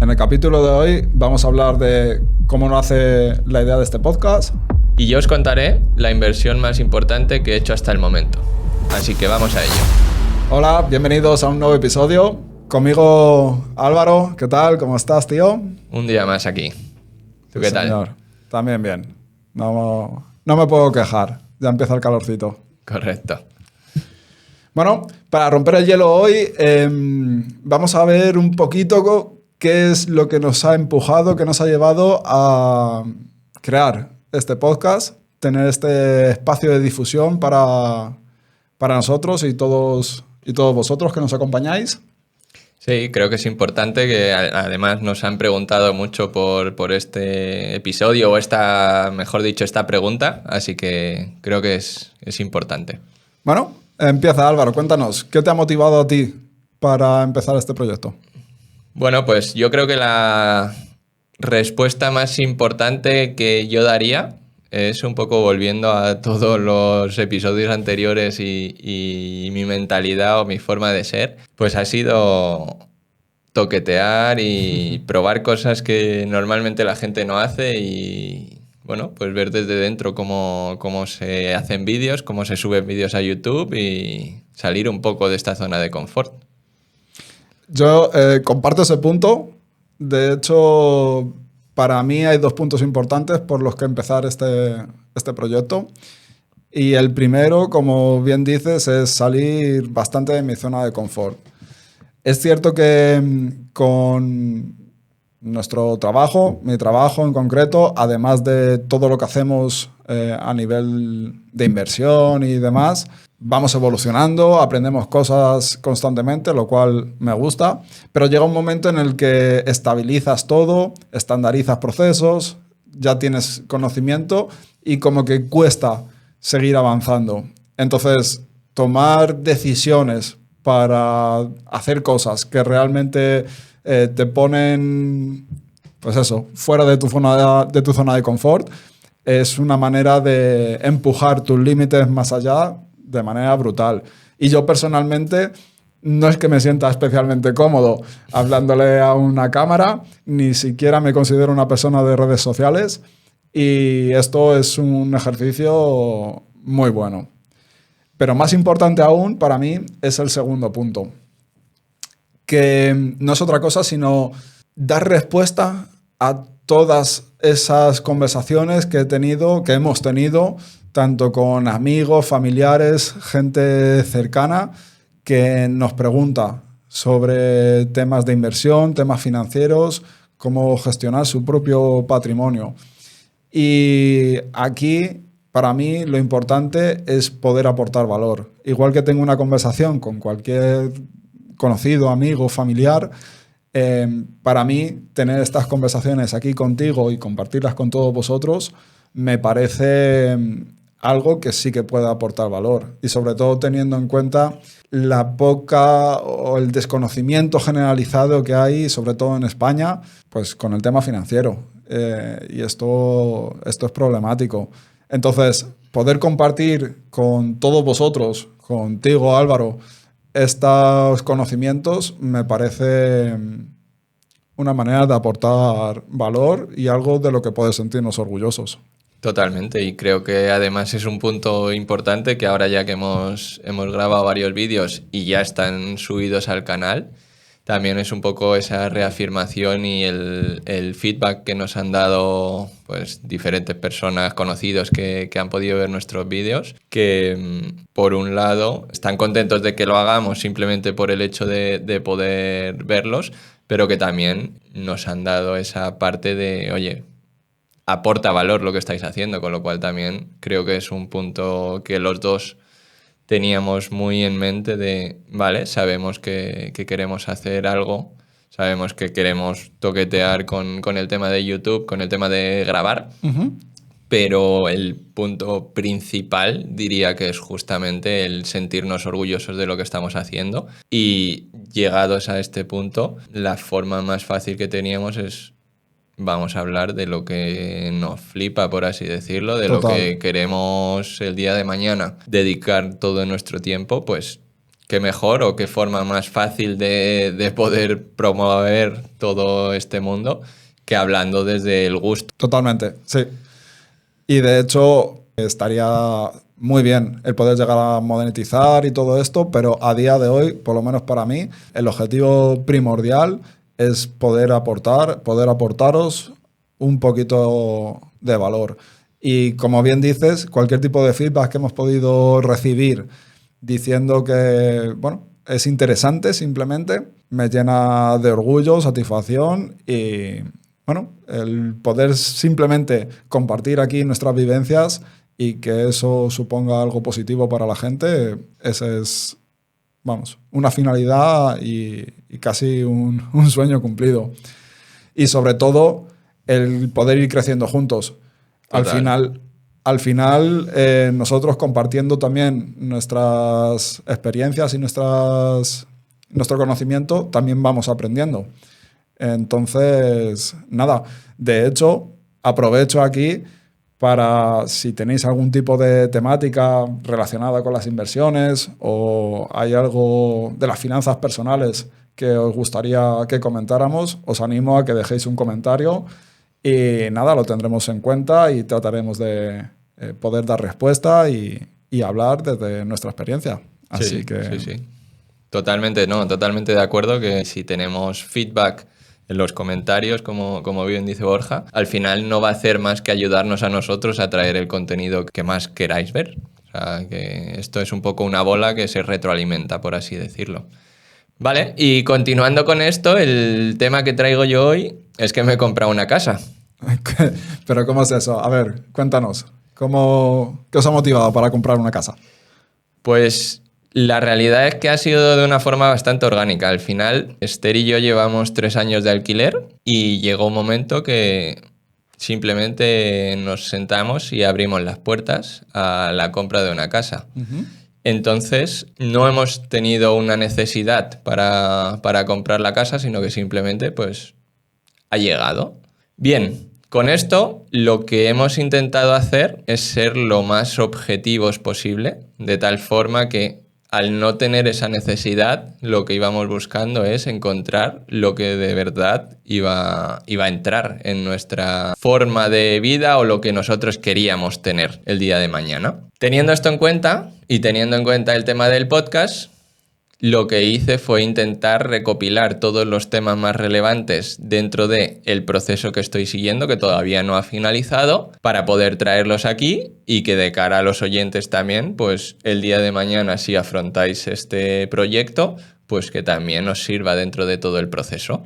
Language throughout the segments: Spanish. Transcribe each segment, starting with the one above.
En el capítulo de hoy vamos a hablar de cómo nace la idea de este podcast. Y yo os contaré la inversión más importante que he hecho hasta el momento. Así que vamos a ello. Hola, bienvenidos a un nuevo episodio. Conmigo Álvaro, ¿qué tal? ¿Cómo estás, tío? Un día más aquí. ¿Tú qué tal? Señor, también bien. No me puedo quejar. Ya empieza el calorcito. Correcto. Bueno, para romper el hielo hoy vamos a ver un poquito qué es lo que nos ha empujado, qué nos ha llevado a crear este podcast, tener este espacio de difusión para nosotros y todos vosotros que nos acompañáis. Sí, creo que es importante que además nos han preguntado mucho por este episodio o mejor dicho, esta pregunta, así que creo que es importante. Bueno, empieza Álvaro, cuéntanos, ¿qué te ha motivado a ti para empezar este proyecto? Bueno, pues yo creo que la respuesta más importante que yo daría es un poco volviendo a todos los episodios anteriores y mi mentalidad o mi forma de ser, pues ha sido toquetear y probar cosas que normalmente la gente no hace y, bueno, pues ver desde dentro cómo se hacen vídeos, cómo se suben vídeos a YouTube y salir un poco de esta zona de confort. Yo comparto ese punto. De hecho, para mí hay dos puntos importantes por los que empezar este proyecto. Y el primero, como bien dices, es salir bastante de mi zona de confort. Es cierto que con nuestro trabajo, mi trabajo en concreto, además de todo lo que hacemos a nivel de inversión y demás, vamos evolucionando, aprendemos cosas constantemente, lo cual me gusta, pero llega un momento en el que estabilizas todo, estandarizas procesos, ya tienes conocimiento y como que cuesta seguir avanzando. Entonces, tomar decisiones para hacer cosas que realmente te ponen, pues eso, fuera de tu zona de confort, es una manera de empujar tus límites más allá de manera brutal. Y yo personalmente no es que me sienta especialmente cómodo hablándole a una cámara, ni siquiera me considero una persona de redes sociales y esto es un ejercicio muy bueno. Pero más importante aún para mí es el segundo punto, que no es otra cosa sino dar respuesta a todas esas conversaciones que hemos tenido, tanto con amigos, familiares, gente cercana, que nos pregunta sobre temas de inversión, temas financieros, cómo gestionar su propio patrimonio. Y aquí, para mí, lo importante es poder aportar valor. Igual que tengo una conversación con cualquier conocido, amigo, familiar, para mí, tener estas conversaciones aquí contigo y compartirlas con todos vosotros me parece algo que sí que puede aportar valor. Y sobre todo teniendo en cuenta la poca o el desconocimiento generalizado que hay, sobre todo en España, pues con el tema financiero. Y esto es problemático. Entonces, poder compartir con todos vosotros, contigo, Álvaro, estos conocimientos me parece una manera de aportar valor y algo de lo que poder sentirnos orgullosos. Totalmente, y creo que además es un punto importante que ahora ya que hemos grabado varios vídeos y ya están subidos al canal, también es un poco esa reafirmación y el feedback que nos han dado pues diferentes personas, conocidos que han podido ver nuestros vídeos, que por un lado están contentos de que lo hagamos simplemente por el hecho de poder verlos, pero que también nos han dado esa parte de, oye, aporta valor lo que estáis haciendo, con lo cual también creo que es un punto que los dos teníamos muy en mente de, vale, sabemos que queremos hacer algo, sabemos que queremos toquetear con el tema de YouTube, con el tema de grabar, pero el punto principal diría que es justamente el sentirnos orgullosos de lo que estamos haciendo y llegados a este punto, la forma más fácil que teníamos es vamos a hablar de lo que nos flipa, por así decirlo, de Total. lo que queremos el día de mañana dedicar todo nuestro tiempo, pues qué mejor o qué forma más fácil de poder promover todo este mundo que hablando desde el gusto. Totalmente, sí. Y de hecho estaría muy bien el poder llegar a monetizar y todo esto, pero a día de hoy, por lo menos para mí, el objetivo primordial es poder aportaros un poquito de valor. Y como bien dices, cualquier tipo de feedback que hemos podido recibir diciendo que, bueno, es interesante simplemente, me llena de orgullo, satisfacción y, bueno, el poder simplemente compartir aquí nuestras vivencias y que eso suponga algo positivo para la gente, ese es, vamos, una finalidad y casi un sueño cumplido. Y sobre todo, el poder ir creciendo juntos. Total. Al final nosotros compartiendo también nuestras experiencias y nuestro conocimiento, también vamos aprendiendo. Entonces, nada, de hecho, aprovecho aquí para si tenéis algún tipo de temática relacionada con las inversiones o hay algo de las finanzas personales que os gustaría que comentáramos, os animo a que dejéis un comentario y nada, lo tendremos en cuenta y trataremos de poder dar respuesta y hablar desde nuestra experiencia. Así Sí, que sí, sí. Totalmente, no, totalmente de acuerdo que si tenemos feedback en los comentarios, como bien dice Borja, al final no va a hacer más que ayudarnos a nosotros a traer el contenido que más queráis ver. O sea, que esto es un poco una bola que se retroalimenta, por así decirlo. Vale, y continuando con esto, el tema que traigo yo hoy es que me he comprado una casa. pero ¿cómo es eso? A ver, cuéntanos. ¿Qué os ha motivado para comprar una casa? Pues la realidad es que ha sido de una forma bastante orgánica. Al final, Esther y yo llevamos 3 años de alquiler y llegó un momento que simplemente nos sentamos y abrimos las puertas a la compra de una casa. Uh-huh. Entonces, no hemos tenido una necesidad para comprar la casa, sino que simplemente pues ha llegado. Bien, con esto lo que hemos intentado hacer es ser lo más objetivos posible, de tal forma que al no tener esa necesidad, lo que íbamos buscando es encontrar lo que de verdad iba a entrar en nuestra forma de vida o lo que nosotros queríamos tener el día de mañana. Teniendo esto en cuenta y teniendo en cuenta el tema del podcast, lo que hice fue intentar recopilar todos los temas más relevantes dentro del proceso que estoy siguiendo, que todavía no ha finalizado, para poder traerlos aquí y que de cara a los oyentes también, pues el día de mañana, si afrontáis este proyecto, pues que también os sirva dentro de todo el proceso.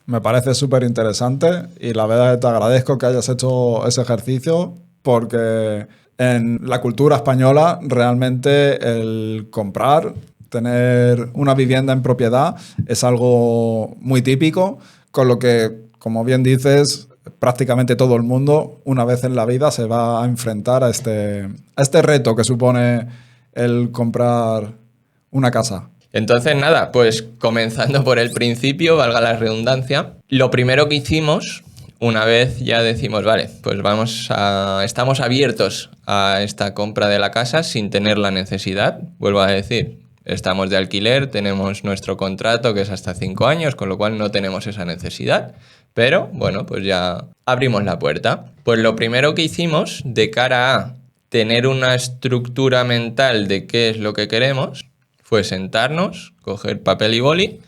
Me parece súper interesante y la verdad es que te agradezco que hayas hecho ese ejercicio porque en la cultura española realmente el comprar, tener una vivienda en propiedad es algo muy típico, con lo que, como bien dices, prácticamente todo el mundo una vez en la vida se va a enfrentar a este reto que supone el comprar una casa. Entonces, nada, pues comenzando por el principio, valga la redundancia, lo primero que hicimos, una vez ya decimos, vale, pues estamos abiertos a esta compra de la casa sin tener la necesidad, vuelvo a decir, estamos de alquiler, tenemos nuestro contrato que es hasta 5 años, con lo cual no tenemos esa necesidad, pero bueno, pues ya abrimos la puerta. Pues lo primero que hicimos de cara a tener una estructura mental de qué es lo que queremos, fue sentarnos, coger papel y boli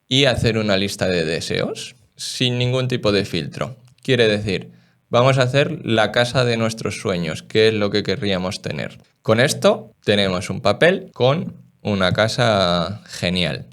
y hacer una lista de deseos sin ningún tipo de filtro. Quiere decir, vamos a hacer la casa de nuestros sueños, qué es lo que querríamos tener. Con esto tenemos un papel con una casa genial.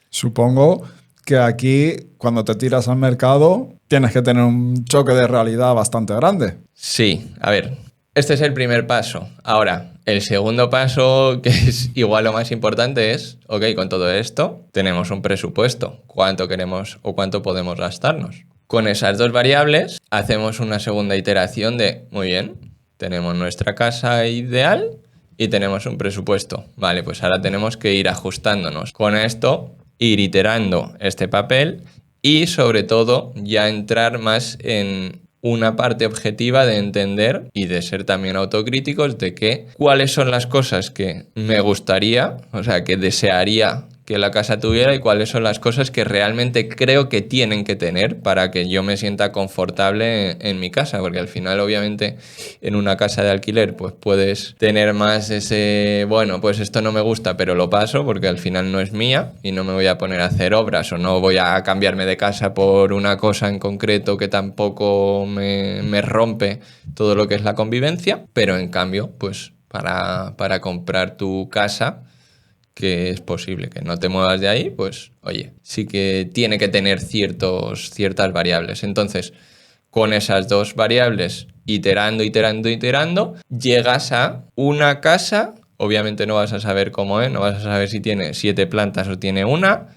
Supongo que aquí, cuando te tiras al mercado, tienes que tener un choque de realidad bastante grande. Sí, a ver, este es el primer paso. Ahora, el segundo paso, que es igual lo más importante, es, ok, con todo esto tenemos un presupuesto. ¿Cuánto queremos o cuánto podemos gastarnos? Con esas dos variables hacemos una segunda iteración de, muy bien, tenemos nuestra casa ideal y tenemos un presupuesto. Vale, pues ahora tenemos que ir ajustándonos. Con esto, ir iterando este papel y sobre todo ya entrar más en una parte objetiva de entender y de ser también autocríticos de que cuáles son las cosas que me gustaría, o sea, que desearía que la casa tuviera y cuáles son las cosas que realmente creo que tienen que tener para que yo me sienta confortable en mi casa, porque al final obviamente en una casa de alquiler pues puedes tener más ese, bueno, pues esto no me gusta pero lo paso porque al final no es mía y no me voy a poner a hacer obras o no voy a cambiarme de casa por una cosa en concreto que tampoco me rompe todo lo que es la convivencia, pero en cambio pues para comprar tu casa, que es posible que no te muevas de ahí, pues oye, sí que tiene que tener ciertas variables. Entonces, con esas dos variables, iterando, llegas a una casa. Obviamente no vas a saber cómo es, no vas a saber si tiene 7 plantas o tiene una.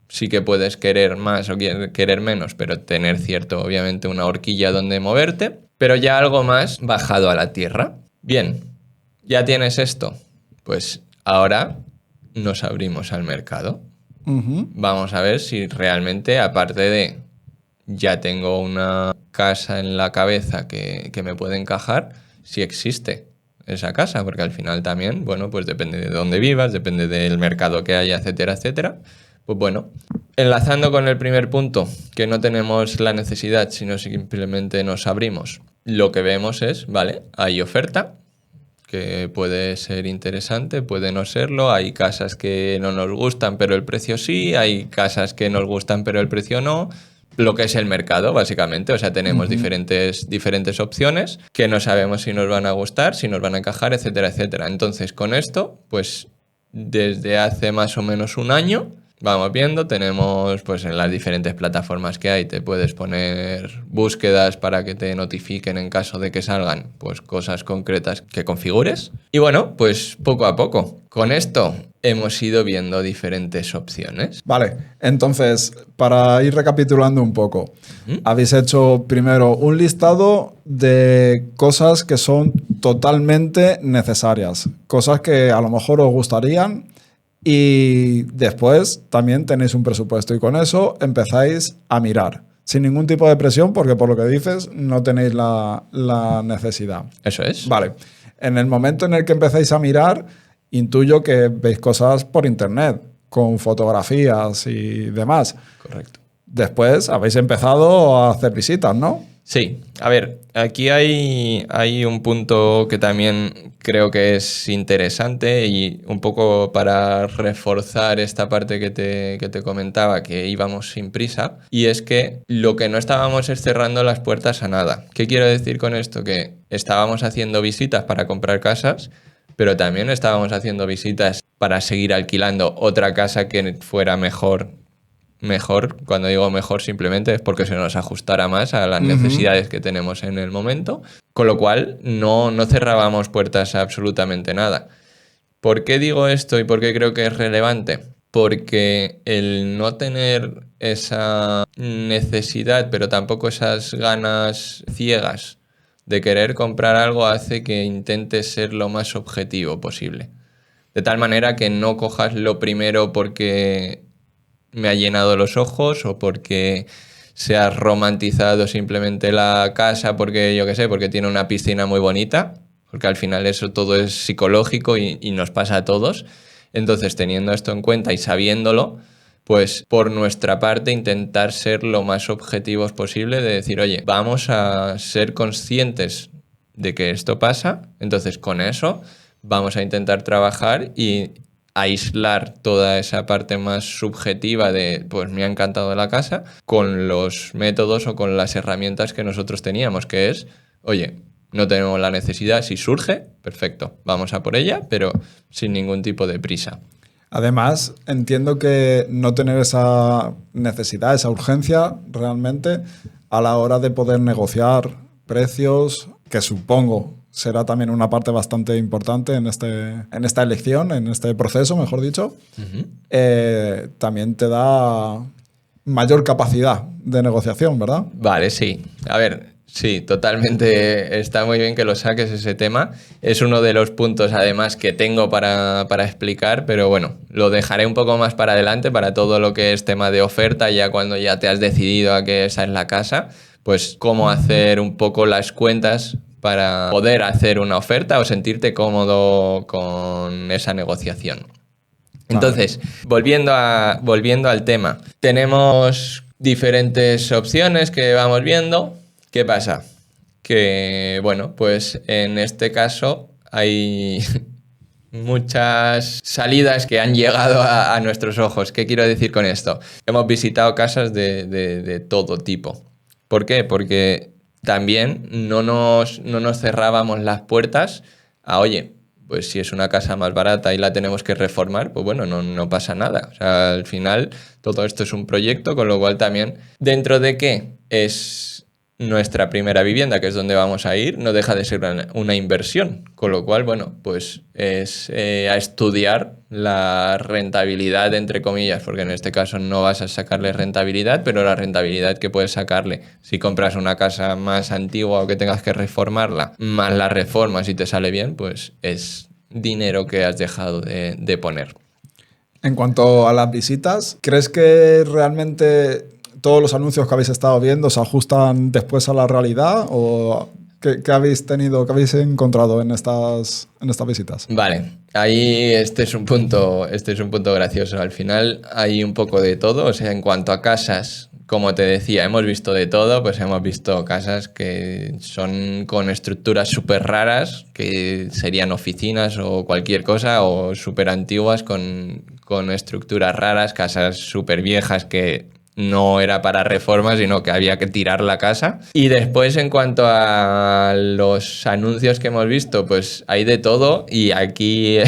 Sí que puedes querer más o querer menos, pero tener obviamente, una horquilla donde moverte. Pero ya algo más bajado a la tierra. Bien, ya tienes esto. Pues ahora nos abrimos al mercado. Vamos a ver si realmente, aparte de ya tengo una casa en la cabeza que me puede encajar, si existe esa casa, porque al final también, bueno, pues depende de dónde vivas, depende del mercado que haya, etcétera, etcétera. Pues bueno, enlazando con el primer punto, que no tenemos la necesidad, sino simplemente nos abrimos. Lo que vemos es, vale, hay oferta, que puede ser interesante, puede no serlo. Hay casas que no nos gustan, pero el precio sí. Hay casas que nos gustan, pero el precio no. Lo que es el mercado, básicamente. O sea, tenemos diferentes opciones que no sabemos si nos van a gustar, si nos van a encajar, etcétera, etcétera. Entonces, con esto, pues desde hace más o menos un año, vamos viendo, tenemos pues en las diferentes plataformas que hay, te puedes poner búsquedas para que te notifiquen en caso de que salgan pues cosas concretas que configures. Y bueno, pues poco a poco. Con esto hemos ido viendo diferentes opciones. Vale, entonces, para ir recapitulando un poco, habéis hecho primero un listado de cosas que son totalmente necesarias, cosas que a lo mejor os gustarían. Y después también tenéis un presupuesto y con eso empezáis a mirar. Sin ningún tipo de presión porque por lo que dices no tenéis la necesidad. Eso es. Vale. En el momento en el que empezáis a mirar, intuyo que veis cosas por internet, con fotografías y demás. Correcto. Después habéis empezado a hacer visitas, ¿no? Sí, a ver, aquí hay un punto que también creo que es interesante y un poco para reforzar esta parte que te comentaba, que íbamos sin prisa, y es que lo que no estábamos es cerrando las puertas a nada. ¿Qué quiero decir con esto? Que estábamos haciendo visitas para comprar casas, pero también estábamos haciendo visitas para seguir alquilando otra casa que fuera mejor, cuando digo mejor simplemente es porque se nos ajustara más a las necesidades que tenemos en el momento, con lo cual no cerrábamos puertas a absolutamente nada. ¿Por qué digo esto y por qué creo que es relevante? Porque el no tener esa necesidad, pero tampoco esas ganas ciegas de querer comprar algo hace que intentes ser lo más objetivo posible. De tal manera que no cojas lo primero porque me ha llenado los ojos o porque se ha romantizado simplemente la casa porque, yo qué sé, porque tiene una piscina muy bonita, porque al final eso todo es psicológico y nos pasa a todos. Entonces, teniendo esto en cuenta y sabiéndolo, pues por nuestra parte intentar ser lo más objetivos posible de decir, oye, vamos a ser conscientes de que esto pasa, entonces con eso vamos a intentar trabajar y aislar toda esa parte más subjetiva de, pues me ha encantado la casa, con los métodos o con las herramientas que nosotros teníamos, que es, oye, no tenemos la necesidad, si surge, perfecto, vamos a por ella, pero sin ningún tipo de prisa. Además, entiendo que no tener esa necesidad, esa urgencia realmente a la hora de poder negociar precios, que supongo será también una parte bastante importante en esta elección, en este proceso, mejor dicho, también te da mayor capacidad de negociación, ¿verdad? Vale, sí. A ver, sí, totalmente está muy bien que lo saques ese tema. Es uno de los puntos, además, que tengo para explicar, pero bueno, lo dejaré un poco más para adelante, para todo lo que es tema de oferta, ya cuando ya te has decidido a que esa es la casa. pues cómo hacer un poco las cuentas para poder hacer una oferta o sentirte cómodo con esa negociación. Entonces, volviendo al tema, tenemos diferentes opciones que vamos viendo. ¿Qué pasa? Que, bueno, pues en este caso hay muchas salidas que han llegado a nuestros ojos. ¿Qué quiero decir con esto? Hemos visitado casas de todo tipo. ¿Por qué? Porque también no nos cerrábamos las puertas a, oye, pues si es una casa más barata y la tenemos que reformar, pues bueno, no pasa nada. O sea, al final todo esto es un proyecto, con lo cual también, dentro de que es nuestra primera vivienda, que es donde vamos a ir, no deja de ser una inversión. Con lo cual, bueno, pues es a estudiar la rentabilidad, entre comillas, porque en este caso no vas a sacarle rentabilidad, pero la rentabilidad que puedes sacarle si compras una casa más antigua o que tengas que reformarla, más la reformas y te sale bien, pues es dinero que has dejado de poner. En cuanto a las visitas, ¿crees que realmente todos los anuncios que habéis estado viendo se ajustan después a la realidad? ¿O qué habéis tenido, qué habéis encontrado en estas visitas? Vale, ahí este es un punto gracioso. Al final hay un poco de todo. O sea, en cuanto a casas, como te decía, hemos visto de todo. Pues hemos visto casas que son con estructuras súper raras, que serían oficinas o cualquier cosa, o súper antiguas con estructuras raras, casas súper viejas que no era para reforma, sino que había que tirar la casa. Y después, en cuanto a los anuncios que hemos visto, pues hay de todo, y aquí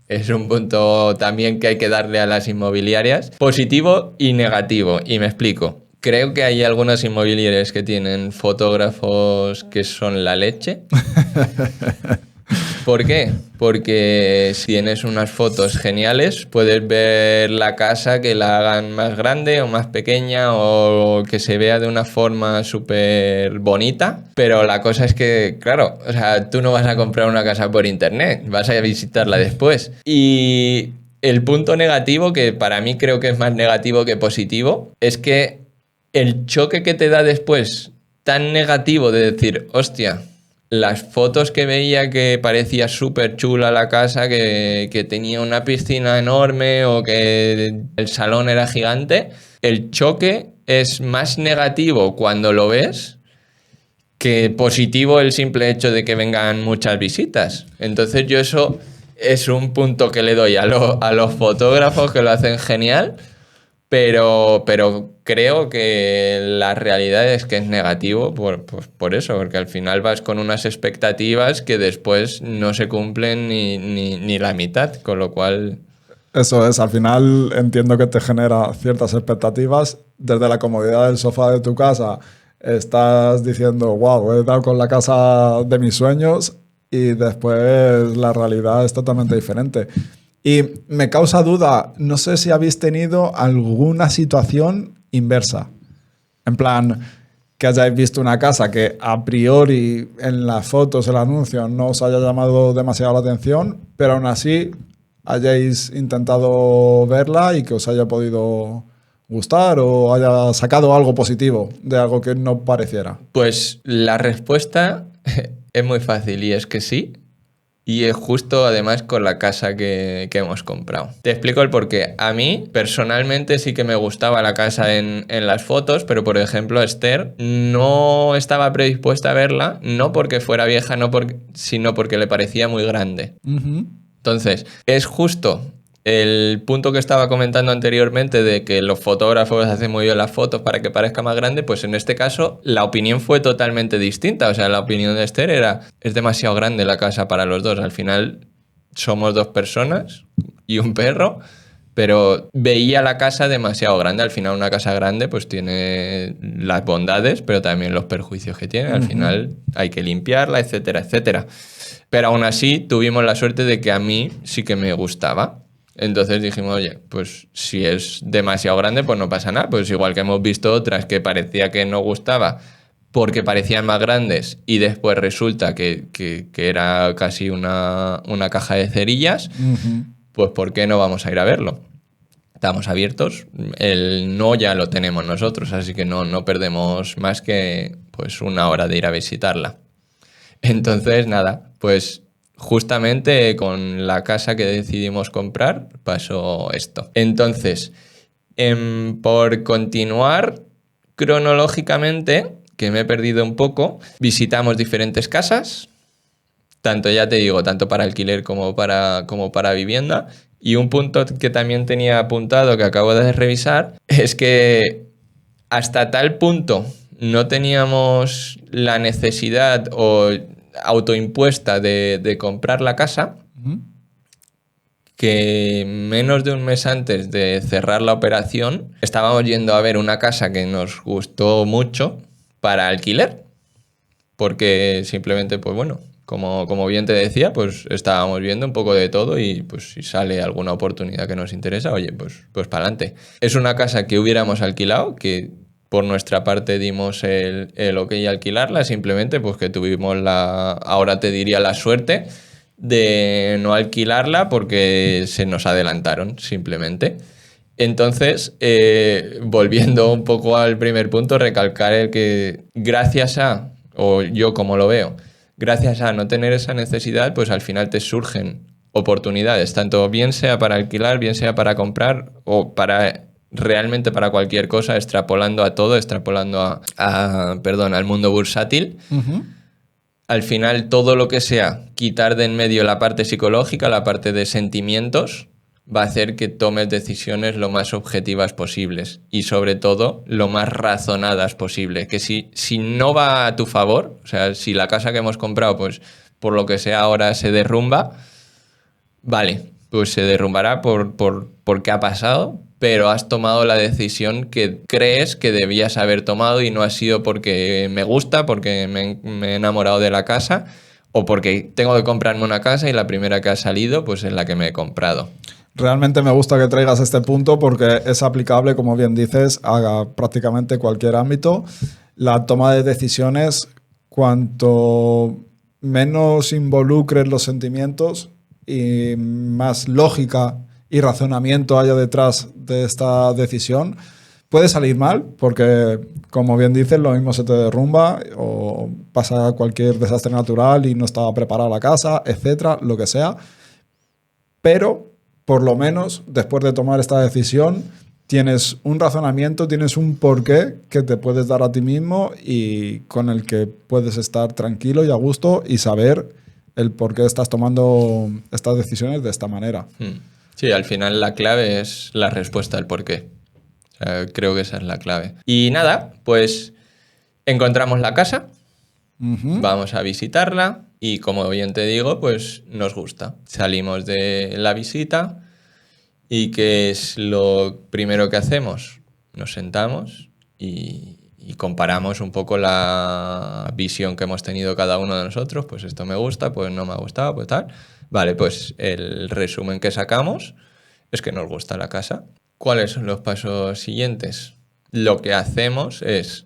es un punto también que hay que darle a las inmobiliarias, positivo y negativo, y me explico. Creo que hay algunas inmobiliarias que tienen fotógrafos que son la leche. ¿Por qué? Porque si tienes unas fotos geniales, puedes ver la casa que la hagan más grande o más pequeña o que se vea de una forma súper bonita, pero la cosa es que, claro, o sea, tú no vas a comprar una casa por internet, vas a visitarla después. Y el punto negativo, que para mí creo que es más negativo que positivo, es que el choque que te da después, tan negativo de decir, hostia, las fotos que veía que parecía súper chula la casa, que tenía una piscina enorme o que el salón era gigante, el choque es más negativo cuando lo ves que positivo el simple hecho de que vengan muchas visitas. Entonces yo eso es un punto que le doy a los fotógrafos, que lo hacen genial, pero creo que la realidad es que es negativo por eso, porque al final vas con unas expectativas que después no se cumplen ni la mitad, con lo cual... Eso es, al final entiendo que te genera ciertas expectativas. Desde la comodidad del sofá de tu casa estás diciendo, wow, he dado con la casa de mis sueños, y después la realidad es totalmente diferente. Y me causa duda, no sé si habéis tenido alguna situación inversa. En plan, que hayáis visto una casa que a priori en las fotos, el anuncio, no os haya llamado demasiado la atención, pero aún así hayáis intentado verla y que os haya podido gustar o haya sacado algo positivo de algo que no pareciera. Pues la respuesta es muy fácil, y es que sí. Y es justo además con la casa que hemos comprado. Te explico el porqué. A mí personalmente sí que me gustaba la casa en las fotos, pero por ejemplo Esther no estaba predispuesta a verla, no porque fuera vieja, sino porque le parecía muy grande. Uh-huh. Entonces, es justo el punto que estaba comentando anteriormente de que los fotógrafos hacen muy bien las fotos para que parezca más grande, pues en este caso la opinión fue totalmente distinta. O sea, la opinión de Esther era, es demasiado grande la casa para los dos. Al final somos dos personas y un perro, pero veía la casa demasiado grande. Al final una casa grande pues tiene las bondades, pero también los perjuicios que tiene. Al final hay que limpiarla, etcétera, etcétera. Pero aún así tuvimos la suerte de que a mí sí que me gustaba. Entonces dijimos, oye, pues si es demasiado grande, pues no pasa nada. Pues igual que hemos visto otras que parecía que no gustaba porque parecían más grandes y después resulta que era casi una caja de cerillas, pues ¿por qué no vamos a ir a verlo? Estamos abiertos, el no ya lo tenemos nosotros, así que no perdemos más que pues 1 hora de ir a visitarla. Entonces, nada, pues justamente con la casa que decidimos comprar pasó esto. Entonces, por continuar cronológicamente, que me he perdido un poco, visitamos diferentes casas, tanto ya te digo, tanto para alquiler como para vivienda. Y un punto que también tenía apuntado que acabo de revisar es que hasta tal punto no teníamos la necesidad o autoimpuesta de comprar la casa que menos de un mes antes de cerrar la operación estábamos yendo a ver una casa que nos gustó mucho para alquiler, porque simplemente, pues bueno, como bien te decía, pues estábamos viendo un poco de todo y pues si sale alguna oportunidad que nos interesa, oye, pues para adelante. Es una casa que hubiéramos alquilado, que por nuestra parte dimos el ok a alquilarla, simplemente pues que tuvimos ahora te diría la suerte de no alquilarla porque se nos adelantaron, simplemente. Entonces, volviendo un poco al primer punto, recalcar el que gracias a, o yo como lo veo, gracias a no tener esa necesidad, pues al final te surgen oportunidades, tanto bien sea para alquilar, bien sea para comprar o realmente para cualquier cosa, extrapolando a todo, extrapolando al mundo bursátil. Uh-huh. Al final, todo lo que sea quitar de en medio la parte psicológica, la parte de sentimientos, va a hacer que tomes decisiones lo más objetivas posibles y sobre todo lo más razonadas posible. Que si no va a tu favor, o sea, si la casa que hemos comprado, pues por lo que sea ahora se derrumba, vale, pues se derrumbará porque ha pasado, pero has tomado la decisión que crees que debías haber tomado y no ha sido porque me gusta, porque me he enamorado de la casa o porque tengo que comprarme una casa y la primera que ha salido pues es la que me he comprado. Realmente me gusta que traigas este punto porque es aplicable, como bien dices, a prácticamente cualquier ámbito. La toma de decisiones, cuanto menos involucres los sentimientos y más lógica y razonamiento haya detrás de esta decisión, puede salir mal porque, como bien dices, lo mismo se te derrumba o pasa cualquier desastre natural y no estaba preparada la casa, etcétera, lo que sea. Pero por lo menos, después de tomar esta decisión, tienes un razonamiento, tienes un porqué que te puedes dar a ti mismo y con el que puedes estar tranquilo y a gusto y saber el por qué estás tomando estas decisiones de esta manera. Sí, al final la clave es la respuesta al porqué. O sea, creo que esa es la clave. Y nada, pues encontramos la casa, vamos a visitarla. Y como bien te digo, pues nos gusta. Salimos de la visita y ¿qué es lo primero que hacemos? Nos sentamos y comparamos un poco la visión que hemos tenido cada uno de nosotros. Pues esto me gusta, pues no me ha gustado, pues tal. Vale, pues el resumen que sacamos es que nos gusta la casa. ¿Cuáles son los pasos siguientes? Lo que hacemos es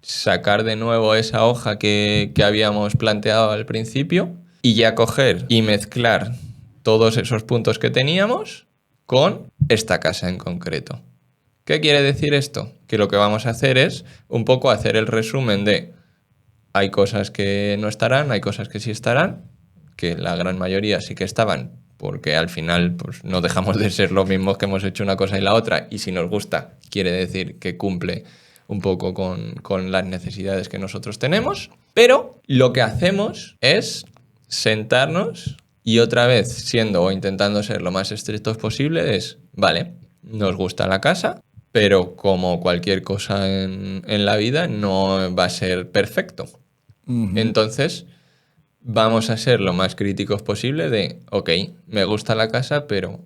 sacar de nuevo esa hoja que habíamos planteado al principio y ya coger y mezclar todos esos puntos que teníamos con esta casa en concreto. ¿Qué quiere decir esto? Que lo que vamos a hacer es un poco hacer el resumen de hay cosas que no estarán, hay cosas que sí estarán, que la gran mayoría sí que estaban, porque al final pues, no dejamos de ser los mismos que hemos hecho una cosa y la otra, y si nos gusta quiere decir que cumple un poco con las necesidades que nosotros tenemos, pero lo que hacemos es sentarnos y otra vez, siendo o intentando ser lo más estrictos posible, es, vale, nos gusta la casa, pero como cualquier cosa en la vida no va a ser perfecto. Entonces, vamos a ser lo más críticos posible de, ok, me gusta la casa, pero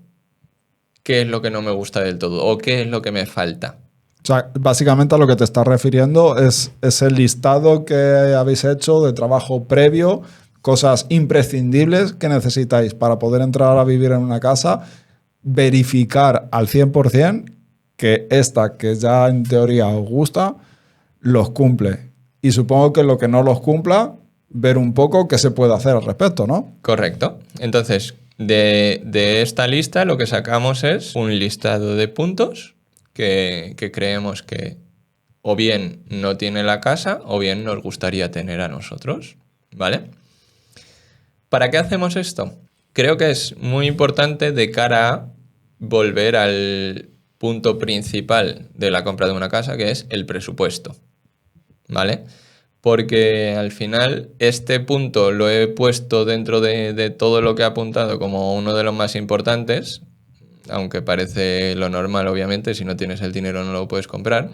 ¿qué es lo que no me gusta del todo? ¿O qué es lo que me falta? O sea, básicamente a lo que te estás refiriendo es el listado que habéis hecho de trabajo previo, cosas imprescindibles que necesitáis para poder entrar a vivir en una casa, verificar al 100% que esta que ya en teoría os gusta, los cumple. Y supongo que lo que no los cumpla, ver un poco qué se puede hacer al respecto, ¿no? Correcto. Entonces, de esta lista lo que sacamos es un listado de puntos que creemos que o bien no tiene la casa o bien nos gustaría tener a nosotros, ¿vale? ¿Para qué hacemos esto? Creo que es muy importante de cara a volver al punto principal de la compra de una casa, que es el presupuesto, ¿vale? Porque al final este punto lo he puesto dentro de todo lo que he apuntado como uno de los más importantes, aunque parece lo normal, obviamente, si no tienes el dinero no lo puedes comprar,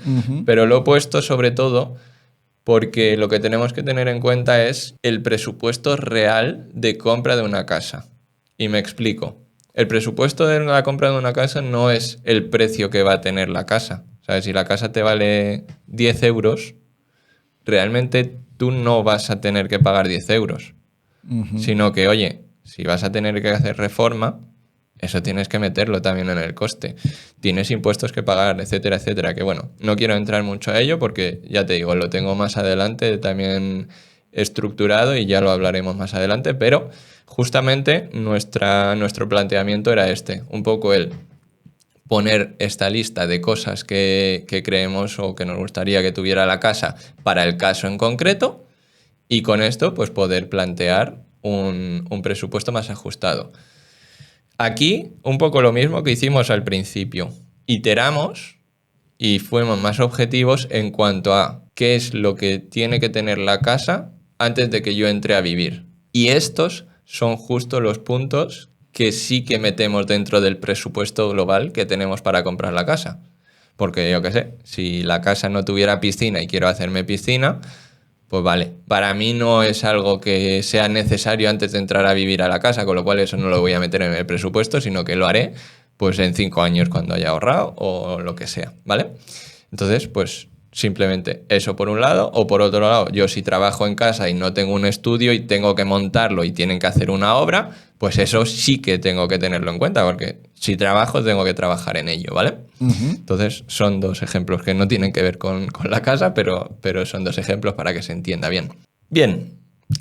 pero lo he puesto sobre todo porque lo que tenemos que tener en cuenta es el presupuesto real de compra de una casa. Y me explico. El presupuesto de la compra de una casa no es el precio que va a tener la casa. O sea, si la casa te vale 10 euros, realmente tú no vas a tener que pagar 10 euros. Sino que, oye, si vas a tener que hacer reforma, eso tienes que meterlo también en el coste. Tienes impuestos que pagar, etcétera, etcétera. Que bueno, no quiero entrar mucho a ello porque, ya te digo, lo tengo más adelante también estructurado y ya lo hablaremos más adelante, pero justamente nuestro planteamiento era un poco el poner esta lista de cosas que creemos o que nos gustaría que tuviera la casa para el caso en concreto y con esto pues poder plantear un presupuesto más ajustado. Aquí un poco lo mismo que hicimos al principio. Iteramos y fuimos más objetivos en cuanto a qué es lo que tiene que tener la casa antes de que yo entre a vivir. Y estos son justo los puntos que sí que metemos dentro del presupuesto global que tenemos para comprar la casa. Porque yo qué sé, si la casa no tuviera piscina y quiero hacerme piscina, pues vale, para mí no es algo que sea necesario antes de entrar a vivir a la casa, con lo cual eso no lo voy a meter en el presupuesto, sino que lo haré pues en 5 años cuando haya ahorrado o lo que sea, ¿vale? Entonces, pues simplemente eso por un lado, o por otro lado, yo si trabajo en casa y no tengo un estudio y tengo que montarlo y tienen que hacer una obra, pues eso sí que tengo que tenerlo en cuenta, porque si trabajo tengo que trabajar en ello, ¿vale? Entonces son 2 ejemplos que no tienen que ver con la casa, pero son 2 ejemplos para que se entienda bien. Bien,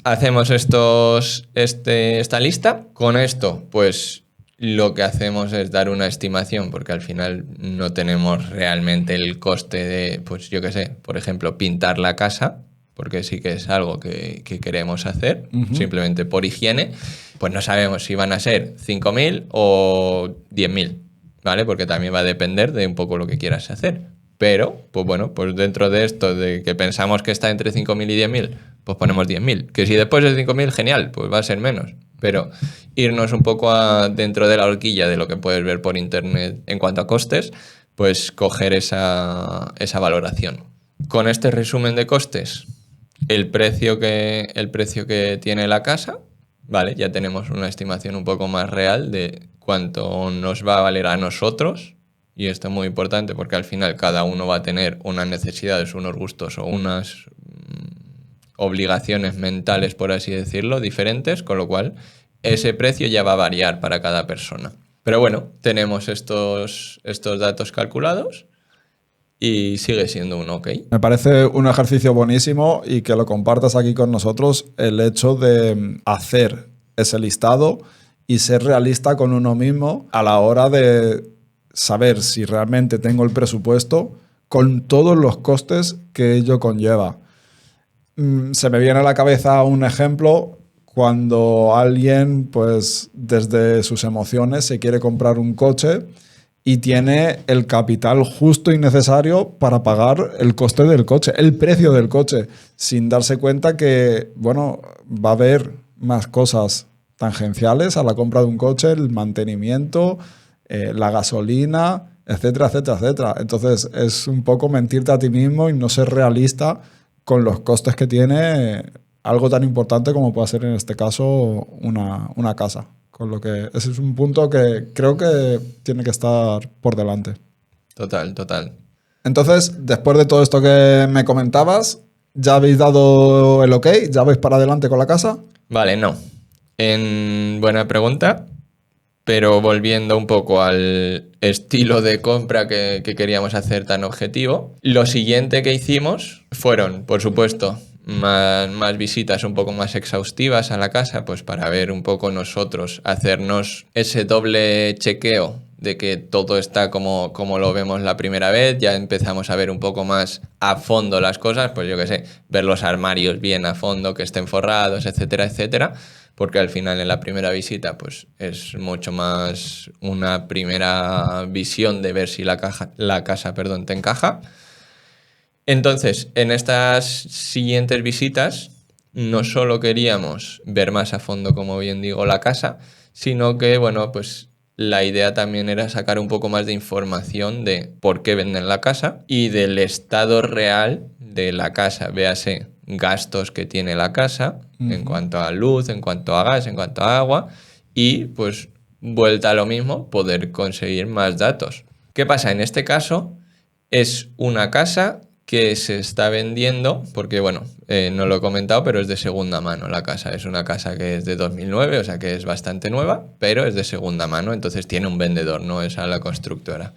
hacemos esta lista. Con esto, pues lo que hacemos es dar una estimación, porque al final no tenemos realmente el coste de, pues yo qué sé, por ejemplo, pintar la casa, porque sí que es algo que queremos hacer, simplemente por higiene, pues no sabemos si van a ser 5.000 o 10.000, ¿vale? Porque también va a depender de un poco lo que quieras hacer. Pero, pues bueno, pues dentro de esto, de que pensamos que está entre 5.000 y 10.000, pues ponemos 10.000. Que si después es 5.000, genial, pues va a ser menos. Pero irnos un poco dentro de la horquilla de lo que puedes ver por internet en cuanto a costes, pues coger esa valoración. Con este resumen de costes, el precio que tiene la casa, ¿vale? Ya tenemos una estimación un poco más real de cuánto nos va a valer a nosotros. Y esto es muy importante porque al final cada uno va a tener unas necesidades, unos gustos o unas obligaciones mentales, por así decirlo, diferentes, con lo cual ese precio ya va a variar para cada persona. Pero bueno, tenemos estos datos calculados y sigue siendo un ok. Me parece un ejercicio buenísimo y que lo compartas aquí con nosotros, el hecho de hacer ese listado y ser realista con uno mismo a la hora de saber si realmente tengo el presupuesto con todos los costes que ello conlleva. Se me viene a la cabeza un ejemplo cuando alguien, pues desde sus emociones, se quiere comprar un coche y tiene el capital justo y necesario para pagar el coste del coche, el precio del coche, sin darse cuenta que, bueno, va a haber más cosas tangenciales a la compra de un coche, el mantenimiento, la gasolina, etcétera, etcétera, etcétera. Entonces es un poco mentirte a ti mismo y no ser realista con los costes que tiene algo tan importante como puede ser en este caso una casa. Con lo que ese es un punto que creo que tiene que estar por delante. Total, total. Entonces, después de todo esto que me comentabas, ¿ya habéis dado el ok? ¿Ya vais para adelante con la casa? Vale, no. Buena pregunta, pero volviendo un poco al estilo de compra que queríamos hacer tan objetivo, lo siguiente que hicimos fueron, por supuesto, más visitas un poco más exhaustivas a la casa, pues para ver un poco nosotros, hacernos ese doble chequeo de que todo está como lo vemos la primera vez, ya empezamos a ver un poco más a fondo las cosas, pues yo qué sé, ver los armarios bien a fondo, que estén forrados, etcétera, etcétera, porque al final en la primera visita pues es mucho más una primera visión de ver si la casa, te encaja. Entonces, en estas siguientes visitas no solo queríamos ver más a fondo, como bien digo, la casa, sino que, bueno, pues la idea también era sacar un poco más de información de por qué venden la casa y del estado real de la casa. Véase gastos que tiene la casa en cuanto a luz, en cuanto a gas, en cuanto a agua y, pues, vuelta a lo mismo, poder conseguir más datos. ¿Qué pasa? En este caso es una casa que se está vendiendo, porque bueno, no lo he comentado, pero es de segunda mano la casa. Es una casa que es de 2009, o sea que es bastante nueva, pero es de segunda mano, entonces tiene un vendedor, no es a la constructora.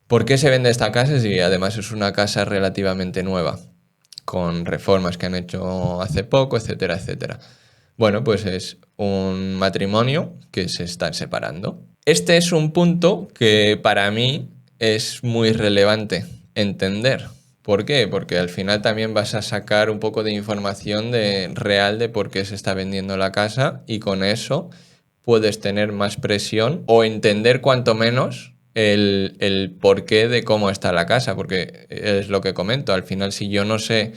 ¿Por qué se vende esta casa si además es una casa relativamente nueva, con reformas que han hecho hace poco, etcétera, etcétera? Bueno, pues es un matrimonio que se están separando. Este es un punto que para mí es muy relevante entender. ¿Por qué? Porque al final también vas a sacar un poco de información real de por qué se está vendiendo la casa y con eso puedes tener más presión o entender cuanto menos el porqué de cómo está la casa, porque es lo que comento. Al final, si yo no sé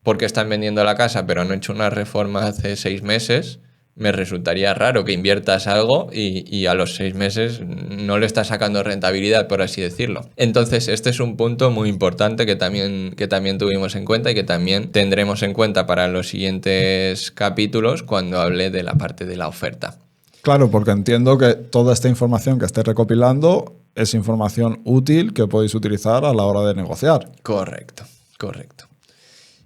por qué están vendiendo la casa, pero han hecho una reforma hace 6 meses, me resultaría raro que inviertas algo y a los 6 meses no le estás sacando rentabilidad, por así decirlo. Entonces, este es un punto muy importante que también tuvimos en cuenta y que también tendremos en cuenta para los siguientes capítulos cuando hable de la parte de la oferta. Claro, porque entiendo que toda esta información que estés recopilando es información útil que podéis utilizar a la hora de negociar. Correcto, correcto.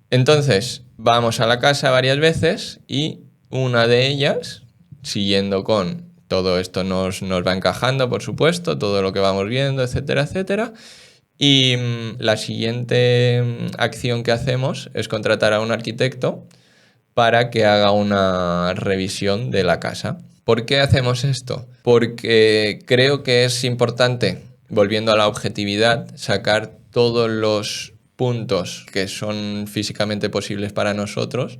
Entonces, vamos a la casa varias veces y una de ellas, siguiendo con todo esto nos va encajando, por supuesto, todo lo que vamos viendo, etcétera, etcétera. Y la siguiente acción que hacemos es contratar a un arquitecto para que haga una revisión de la casa. ¿Por qué hacemos esto? Porque creo que es importante, volviendo a la objetividad, sacar todos los puntos que son físicamente posibles para nosotros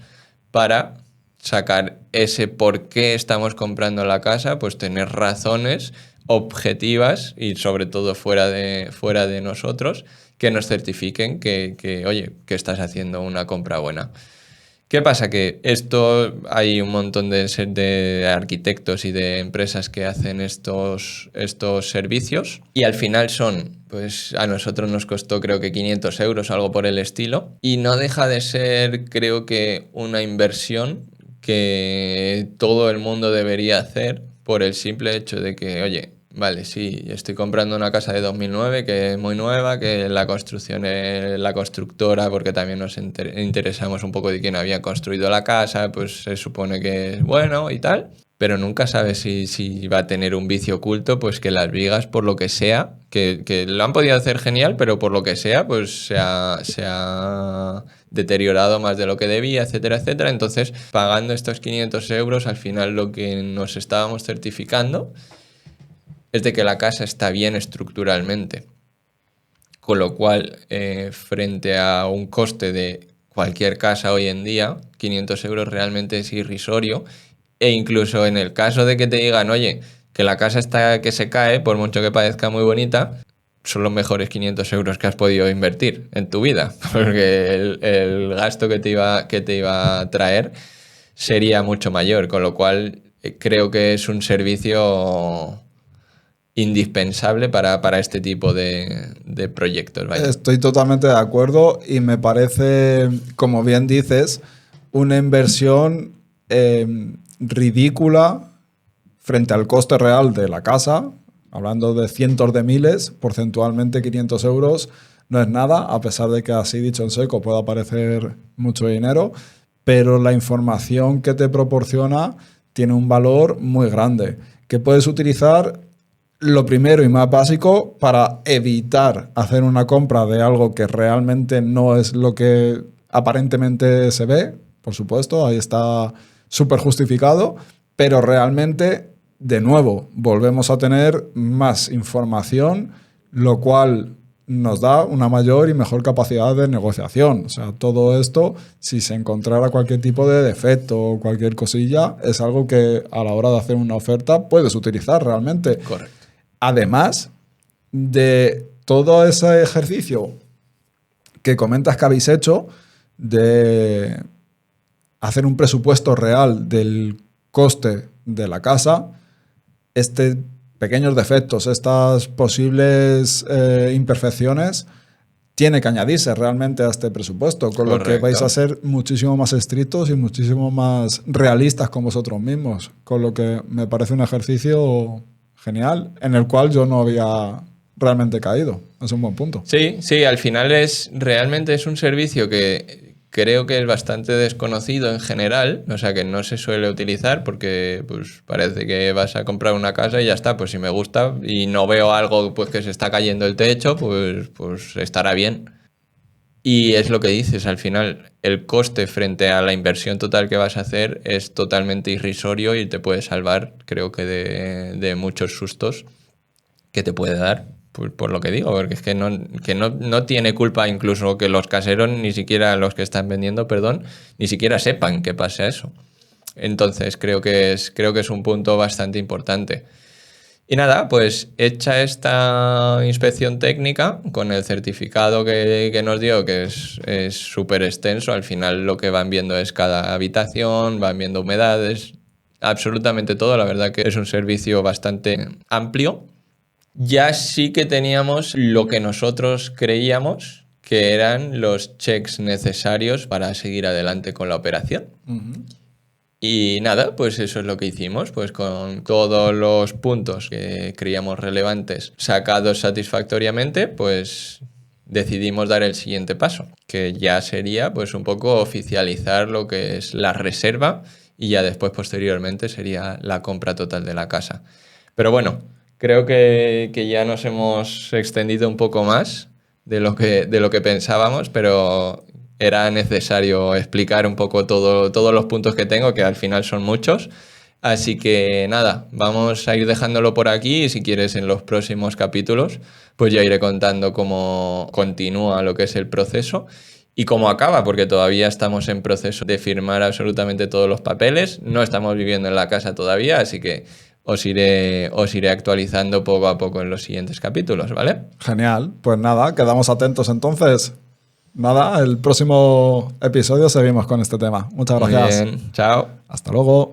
para sacar ese por qué estamos comprando la casa, pues tener razones objetivas y sobre todo fuera de nosotros que nos certifiquen oye, que estás haciendo una compra buena. ¿Qué pasa? Que esto hay un montón de arquitectos y de empresas que hacen estos servicios y al final pues a nosotros nos costó creo que 500 euros, algo por el estilo, y no deja de ser creo que una inversión que todo el mundo debería hacer por el simple hecho de que, oye, vale, sí, estoy comprando una casa de 2009 que es muy nueva, que la construcción es la constructora, porque también nos interesamos un poco de quién había construido la casa, pues se supone que es bueno y tal, pero nunca sabes si va a tener un vicio oculto, pues que las vigas, por lo que sea, que lo han podido hacer genial, pero por lo que sea, pues se ha deteriorado más de lo que debía, etcétera, etcétera. Entonces, pagando estos 500 euros, al final lo que nos estábamos certificando es de que la casa está bien estructuralmente. Con lo cual, frente a un coste de cualquier casa hoy en día, 500 euros realmente es irrisorio. E incluso en el caso de que te digan, oye, que la casa está que se cae, por mucho que parezca muy bonita, son los mejores 500 euros que has podido invertir en tu vida. Porque el gasto que te iba a traer sería mucho mayor. Con lo cual, creo que es un servicio indispensable para este tipo de proyectos. Vaya. Estoy totalmente de acuerdo y me parece, como bien dices, una inversión ridícula frente al coste real de la casa. Hablando de cientos de miles, porcentualmente 500 euros no es nada, a pesar de que así dicho en seco pueda parecer mucho dinero, pero la información que te proporciona tiene un valor muy grande, que puedes utilizar lo primero y más básico para evitar hacer una compra de algo que realmente no es lo que aparentemente se ve. Por supuesto, ahí está súper justificado, pero realmente de nuevo, volvemos a tener más información, lo cual nos da una mayor y mejor capacidad de negociación. O sea, todo esto, si se encontrara cualquier tipo de defecto o cualquier cosilla, es algo que a la hora de hacer una oferta puedes utilizar realmente. Correcto. Además de todo ese ejercicio que comentas que habéis hecho de hacer un presupuesto real del coste de la casa, pequeños defectos, estas posibles imperfecciones, tiene que añadirse realmente a este presupuesto, con Correcto. lo que vais a ser muchísimo más estrictos y muchísimo más realistas con vosotros mismos, con lo que me parece un ejercicio genial, en el cual yo no había realmente caído. Es un buen punto. Sí, al final realmente es un servicio que creo que es bastante desconocido en general, o sea que no se suele utilizar porque pues parece que vas a comprar una casa y ya está, pues si me gusta y no veo algo pues que se está cayendo el techo, pues estará bien. Y es lo que dices, al final el coste frente a la inversión total que vas a hacer es totalmente irrisorio y te puede salvar, creo que de muchos sustos que te puede dar. Por lo que digo, porque es que no tiene culpa incluso que los caseros, ni siquiera los que están vendiendo, perdón, ni siquiera sepan que pase eso. Entonces creo que es un punto bastante importante. Y nada, pues hecha esta inspección técnica con el certificado que nos dio, que es súper extenso, al final lo que van viendo es cada habitación, van viendo humedades, absolutamente todo, la verdad que es un servicio bastante amplio. Ya sí que teníamos lo que nosotros creíamos que eran los checks necesarios para seguir adelante con la operación. Uh-huh. Y nada, pues eso es lo que hicimos, pues con todos los puntos que creíamos relevantes sacados satisfactoriamente, pues decidimos dar el siguiente paso, que ya sería pues un poco oficializar lo que es la reserva y ya después posteriormente sería la compra total de la casa. Pero bueno, creo que ya nos hemos extendido un poco más de lo que pensábamos, pero era necesario explicar un poco todos los puntos que tengo, que al final son muchos. Así que nada, vamos a ir dejándolo por aquí y si quieres en los próximos capítulos, pues ya iré contando cómo continúa lo que es el proceso y cómo acaba, porque todavía estamos en proceso de firmar absolutamente todos los papeles. No estamos viviendo en la casa todavía, así que os iré actualizando poco a poco en los siguientes capítulos, ¿vale? Genial. Pues nada, quedamos atentos entonces. Nada, el próximo episodio seguimos con este tema. Muchas gracias. Muy bien, chao. Hasta luego.